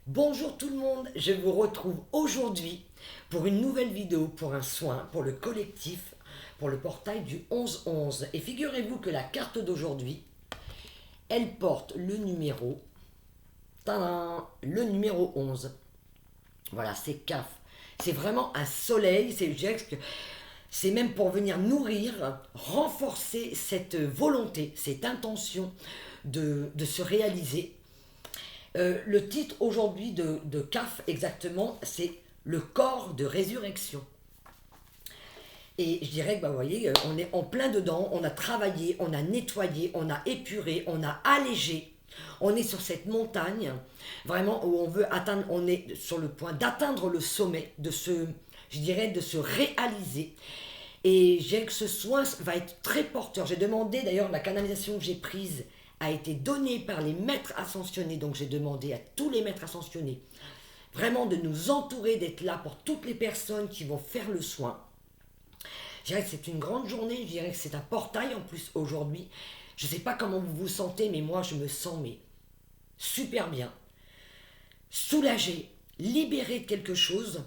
Bonjour tout le monde, je vous retrouve aujourd'hui pour une nouvelle vidéo, pour un soin, pour le collectif, pour le portail du 11-11. Et figurez-vous que la carte d'aujourd'hui, elle porte le numéro, tadam, le numéro 11. Voilà, c'est CAF. C'est vraiment un soleil, c'est même pour venir nourrir, renforcer cette volonté, cette intention de se réaliser. Le titre aujourd'hui de CAF exactement, c'est le corps de résurrection. Et je dirais que vous voyez, on est en plein dedans, on a travaillé, on a nettoyé, on a épuré, on a allégé. On est sur cette montagne, vraiment où on veut atteindre, on est sur le point d'atteindre le sommet, je dirais, de se réaliser. Et j'ai que ce soin va être très porteur. J'ai demandé, d'ailleurs, la canalisation que j'ai prise a été donnée par les maîtres ascensionnés. Donc j'ai demandé à tous les maîtres ascensionnés vraiment de nous entourer, d'être là pour toutes les personnes qui vont faire le soin. Je dirais que c'est une grande journée, je dirais que c'est un portail en plus aujourd'hui. Je ne sais pas comment vous vous sentez, mais moi je me sens super bien, soulagé, libéré de quelque chose.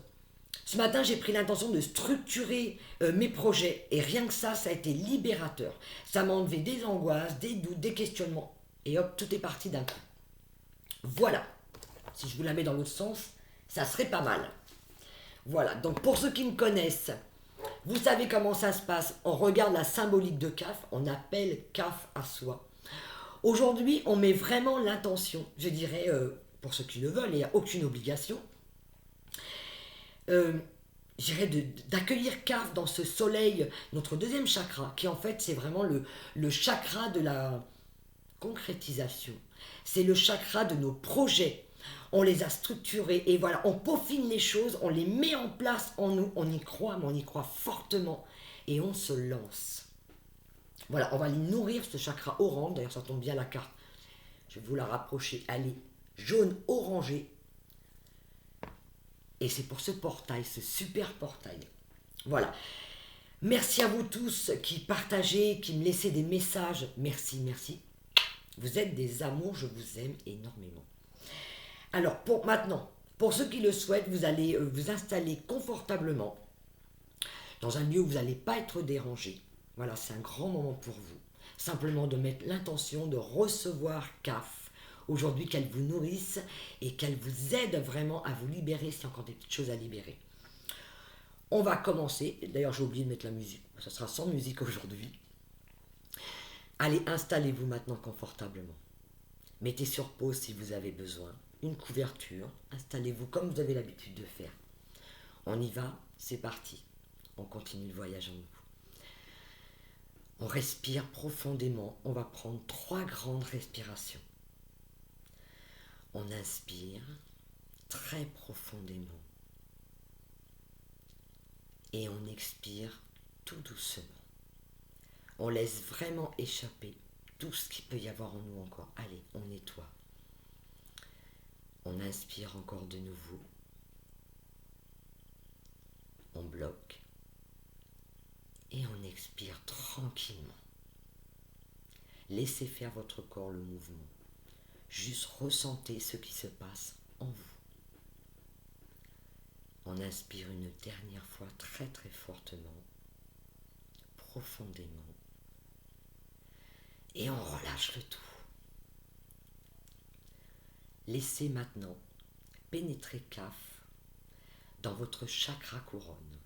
Ce matin, j'ai pris l'intention de structurer mes projets et rien que ça a été libérateur. Ça m'a enlevé des angoisses, des doutes, des questionnements. Et hop, tout est parti d'un coup. Voilà. Si je vous la mets dans l'autre sens, ça serait pas mal. Voilà. Donc pour ceux qui me connaissent, vous savez comment ça se passe. On regarde la symbolique de CAF, on appelle CAF à soi. Aujourd'hui, on met vraiment l'intention, je dirais, pour ceux qui le veulent, il n'y a aucune obligation. Euh, J'irais d'accueillir CAF dans ce soleil, notre deuxième chakra, qui en fait c'est vraiment le chakra de la concrétisation. C'est le chakra de nos projets. On les a structurés et voilà, on peaufine les choses, on les met en place en nous, on y croit, mais on y croit fortement et on se lance. Voilà, on va aller nourrir ce chakra orange, d'ailleurs ça tombe bien la carte, je vais vous la rapprocher, elle est jaune orangé et c'est pour ce portail, ce super portail. Voilà. Merci à vous tous qui partagez, qui me laissez des messages. Merci, merci. Vous êtes des amours, je vous aime énormément. Alors, pour ceux qui le souhaitent, vous allez vous installer confortablement dans un lieu où vous n'allez pas être dérangé. Voilà, c'est un grand moment pour vous. Simplement de mettre l'intention de recevoir CAF. Aujourd'hui, qu'elle vous nourrisse et qu'elle vous aide vraiment à vous libérer s'il y a encore des petites choses à libérer. On va commencer. D'ailleurs, j'ai oublié de mettre la musique. Ça sera sans musique aujourd'hui. Allez, installez-vous maintenant confortablement. Mettez sur pause si vous avez besoin. Une couverture. Installez-vous comme vous avez l'habitude de faire. On y va, c'est parti. On continue le voyage en nous. On respire profondément. On va prendre 3 grandes respirations. On inspire très profondément. Et on expire tout doucement. On laisse vraiment échapper tout ce qu'il peut y avoir en nous encore. Allez, on nettoie. On inspire encore de nouveau. On bloque. Et on expire tranquillement. Laissez faire votre corps le mouvement. Juste ressentez ce qui se passe en vous. On inspire une dernière fois très très fortement, profondément. Et on relâche le tout. Laissez maintenant pénétrer CAF dans votre chakra couronne.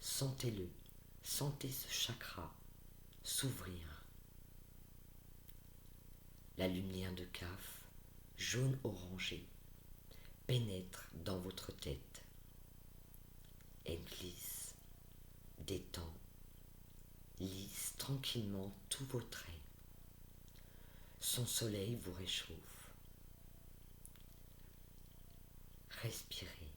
Sentez-le, sentez ce chakra s'ouvrir. La lumière de CAF, jaune orangé, pénètre dans votre tête. Elle glisse, détend, lisse tranquillement tous vos traits. Son soleil vous réchauffe. Respirez.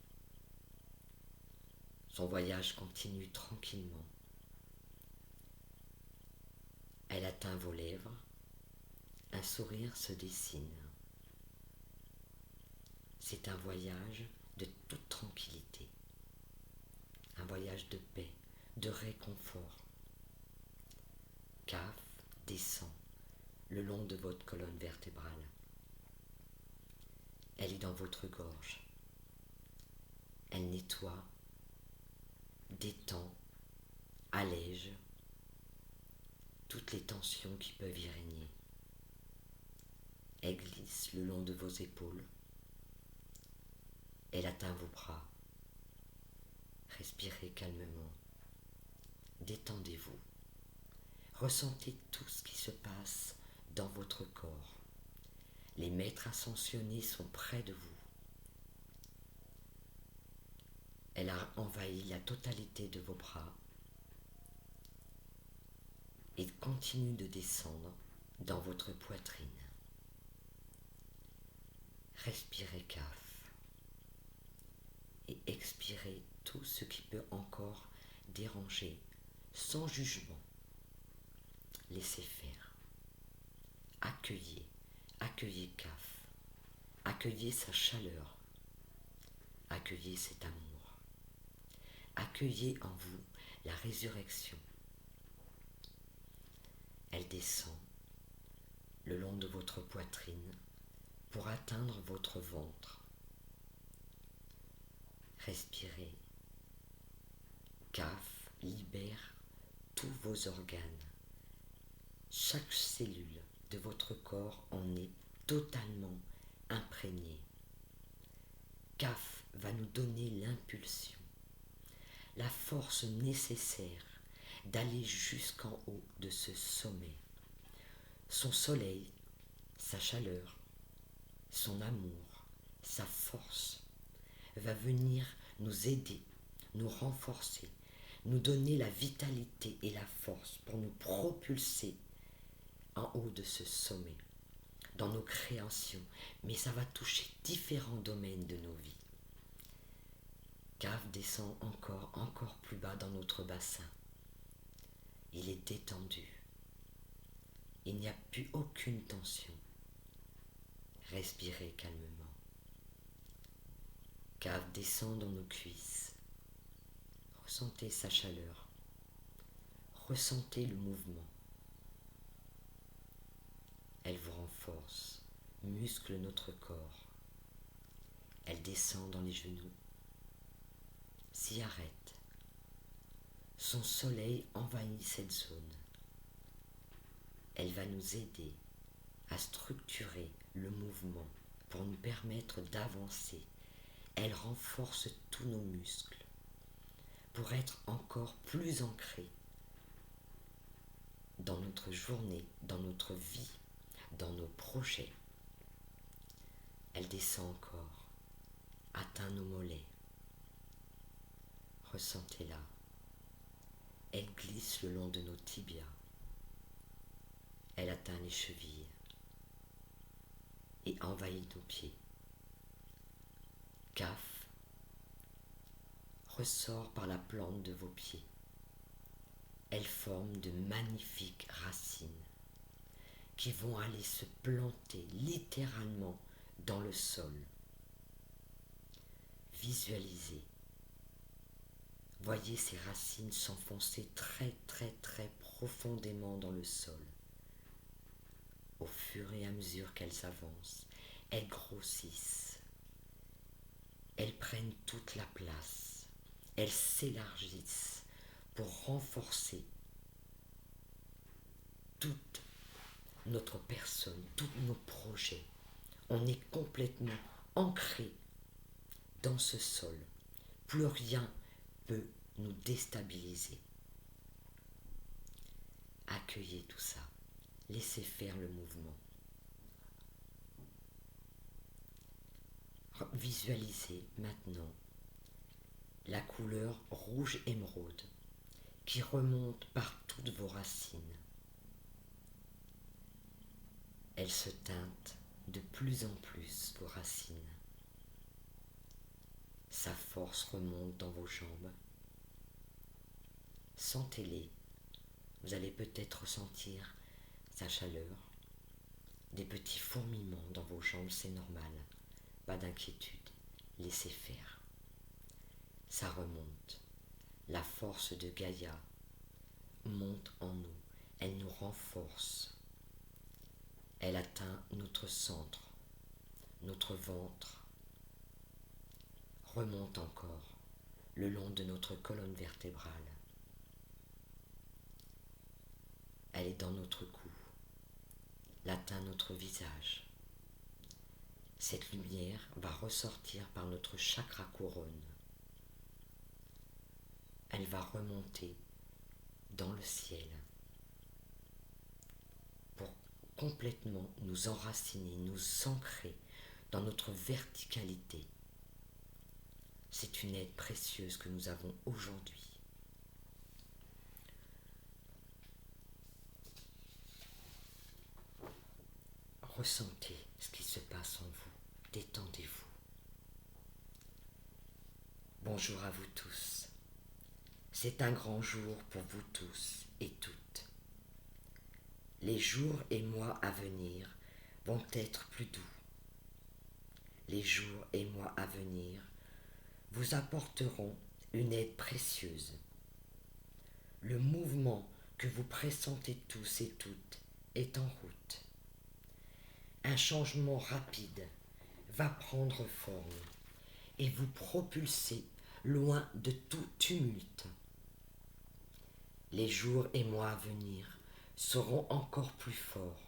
Son voyage continue tranquillement. Elle atteint vos lèvres. Un sourire se dessine. C'est un voyage de toute tranquillité. Un voyage de paix, de réconfort. CAF descend le long de votre colonne vertébrale. Elle est dans votre gorge. Elle nettoie, détend, allège toutes les tensions qui peuvent y régner. Elle glisse le long de vos épaules. Elle atteint vos bras. Respirez calmement. Détendez-vous. Ressentez tout ce qui se passe dans votre corps. Les maîtres ascensionnés sont près de vous. Elle a envahi la totalité de vos bras et continue de descendre dans votre poitrine. Respirez CAF et expirez tout ce qui peut encore déranger sans jugement. Laissez faire. Accueillez CAF. Accueillez sa chaleur. Accueillez cet amour. Accueillez en vous la résurrection. Elle descend le long de votre poitrine pour atteindre votre ventre. Respirez. CAF libère tous vos organes. Chaque cellule de votre corps en est totalement imprégnée. CAF va nous donner l'impulsion, la force nécessaire d'aller jusqu'en haut de ce sommet. Son soleil, sa chaleur, son amour, sa force va venir nous aider, nous renforcer, nous donner la vitalité et la force pour nous propulser en haut de ce sommet, dans nos créations, mais ça va toucher différents domaines de nos vies. CAF descend encore plus bas dans notre bassin. Il est détendu. Il n'y a plus aucune tension. Respirez calmement. CAF descend dans nos cuisses. Ressentez sa chaleur. Ressentez le mouvement. Elle vous renforce, muscle notre corps. Elle descend dans les genoux, s'y arrête. Son soleil envahit cette zone. Elle va nous aider à structurer le mouvement pour nous permettre d'avancer. Elle renforce tous nos muscles pour être encore plus ancrés dans notre journée, dans notre vie, dans nos projets. Elle descend encore, atteint nos mollets. Ressentez-la. Elle glisse le long de nos tibias. Elle atteint les chevilles et envahit nos pieds. CAF ressort par la plante de vos pieds. Elle forme de magnifiques racines qui vont aller se planter littéralement dans le sol. Visualisez. Voyez ces racines s'enfoncer très profondément dans le sol. Au fur et à mesure qu'elles avancent, elles grossissent. Elles prennent toute la place. Elles s'élargissent pour renforcer toute notre personne, tous nos projets. On est complètement ancré dans ce sol. Plus rien peut nous déstabiliser. Accueillez tout ça. Laissez faire le mouvement. Visualisez maintenant la couleur rouge émeraude qui remonte par toutes vos racines. Elle se teinte de plus en plus vos racines. Sa force remonte dans vos jambes. Sentez-les. Vous allez peut-être ressentir sa chaleur. Des petits fourmillements dans vos jambes, c'est normal. Pas d'inquiétude. Laissez faire. Ça remonte. La force de Gaïa monte en nous. Elle nous renforce. Elle atteint notre centre, notre ventre, remonte encore le long de notre colonne vertébrale. Elle est dans notre cou, elle atteint notre visage. Cette lumière va ressortir par notre chakra couronne. Elle va remonter dans le ciel pour complètement nous enraciner, nous ancrer dans notre verticalité. C'est une aide précieuse que nous avons aujourd'hui. Ressentez ce qui se passe en vous. Détendez-vous. Bonjour à vous tous. C'est un grand jour pour vous tous et toutes. Les jours et mois à venir vont être plus doux. Les jours et mois à venir vous apporteront une aide précieuse. Le mouvement que vous pressentez tous et toutes est en route. Un changement rapide va prendre forme et vous propulser loin de tout tumulte. Les jours et mois à venir seront encore plus forts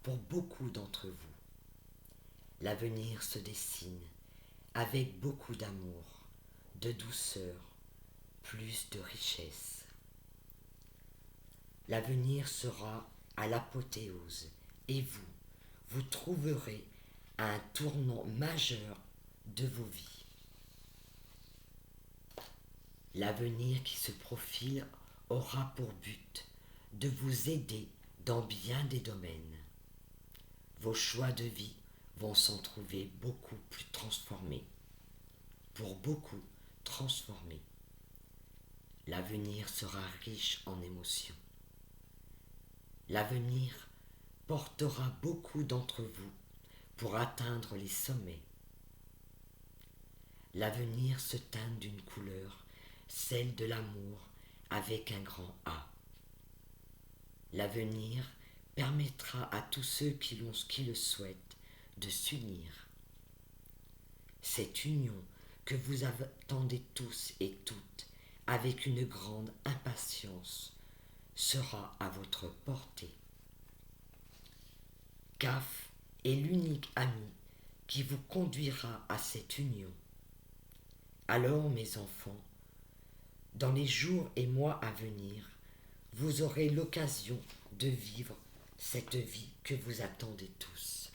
pour beaucoup d'entre vous. L'avenir se dessine avec beaucoup d'amour, de douceur, plus de richesse. L'avenir sera à l'apothéose et vous trouverez à un tournant majeur de vos vies. L'avenir qui se profile aura pour but de vous aider dans bien des domaines. Vos choix de vie vont s'en trouver beaucoup plus transformés. Pour beaucoup transformés. L'avenir sera riche en émotions. L'avenir portera beaucoup d'entre vous pour atteindre les sommets. L'avenir se teint d'une couleur, celle de l'amour avec un grand A. L'avenir permettra à tous ceux qui le souhaitent de s'unir. Cette union que vous attendez tous et toutes avec une grande impatience sera à votre portée. CAF est l'unique ami qui vous conduira à cette union. Alors, mes enfants, dans les jours et mois à venir, vous aurez l'occasion de vivre cette vie que vous attendez tous.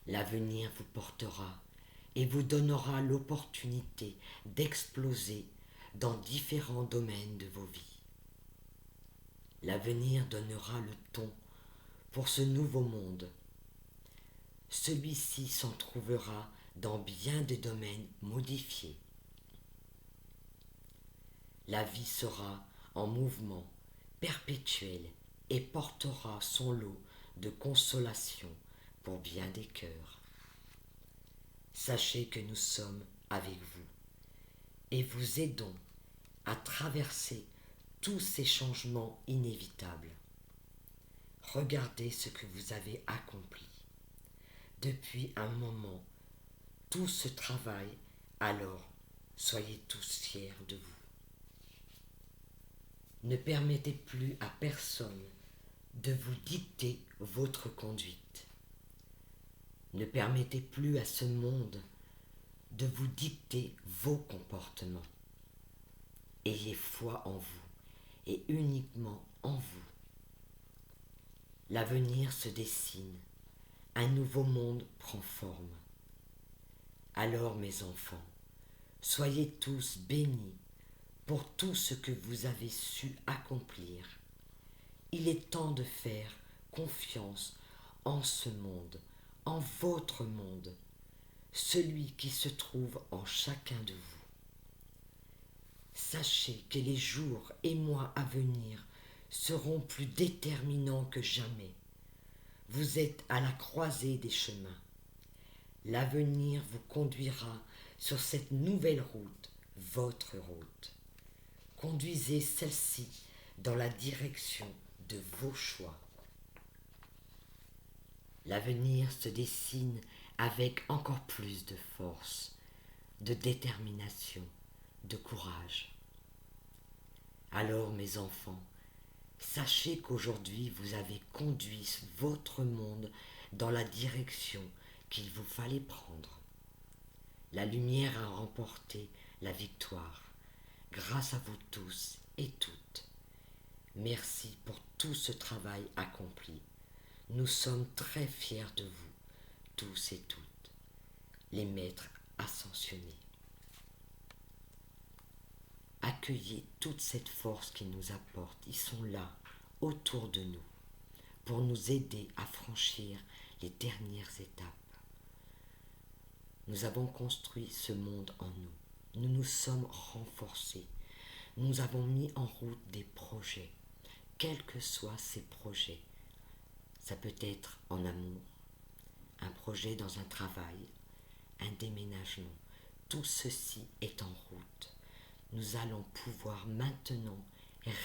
L'avenir vous portera et vous donnera l'opportunité d'exploser dans différents domaines de vos vies. L'avenir donnera le ton pour ce nouveau monde. Celui-ci s'en trouvera dans bien des domaines modifiés. La vie sera en mouvement perpétuel et portera son lot de consolation pour bien des cœurs. Sachez que nous sommes avec vous et vous aidons à traverser tous ces changements inévitables. Regardez ce que vous avez accompli. Depuis un moment, tout ce travail, alors soyez tous fiers de vous. Ne permettez plus à personne de vous dicter votre conduite. Ne permettez plus à ce monde de vous dicter vos comportements. Ayez foi en vous et uniquement en vous. L'avenir se dessine, un nouveau monde prend forme. Alors, mes enfants, soyez tous bénis pour tout ce que vous avez su accomplir. Il est temps de faire confiance en ce monde, en votre monde, celui qui se trouve en chacun de vous. Sachez que les jours et mois à venir seront plus déterminants que jamais. Vous êtes à la croisée des chemins. L'avenir vous conduira sur cette nouvelle route, votre route. Conduisez celle-ci dans la direction de vos choix. L'avenir se dessine avec encore plus de force, de détermination, de courage. Alors, mes enfants, sachez qu'aujourd'hui vous avez conduit votre monde dans la direction qu'il vous fallait prendre. La lumière a remporté la victoire grâce à vous tous et toutes. Merci pour tout ce travail accompli. Nous sommes très fiers de vous, tous et toutes, les maîtres ascensionnés. Accueillez toute cette force qu'ils nous apportent. Ils sont là, autour de nous, pour nous aider à franchir les dernières étapes. Nous avons construit ce monde en nous. Nous nous sommes renforcés. Nous avons mis en route des projets, quels que soient ces projets. Ça peut être en amour, un projet dans un travail, un déménagement. Tout ceci est en route. Nous allons pouvoir maintenant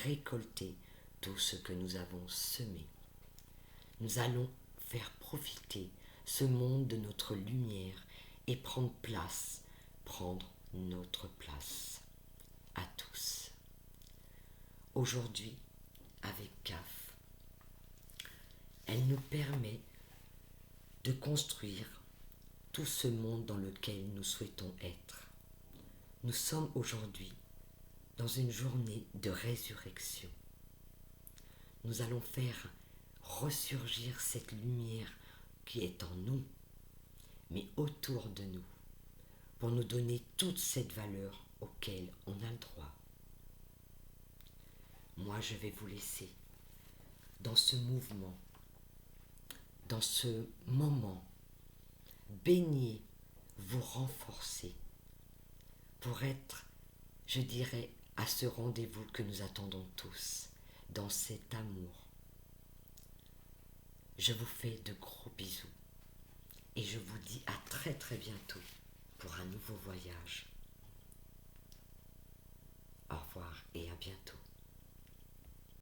récolter tout ce que nous avons semé. Nous allons faire profiter ce monde de notre lumière et prendre notre place à tous. Aujourd'hui, avec CAF, elle nous permet de construire tout ce monde dans lequel nous souhaitons être. Nous sommes aujourd'hui dans une journée de résurrection. Nous allons faire ressurgir cette lumière qui est en nous, mais autour de nous, pour nous donner toute cette valeur auquel on a le droit. Moi, je vais vous laisser dans ce mouvement, dans ce moment, baigner, vous renforcer, pour être, je dirais, à ce rendez-vous que nous attendons tous, dans cet amour. Je vous fais de gros bisous et je vous dis à très très bientôt pour un nouveau voyage. Au revoir et à bientôt.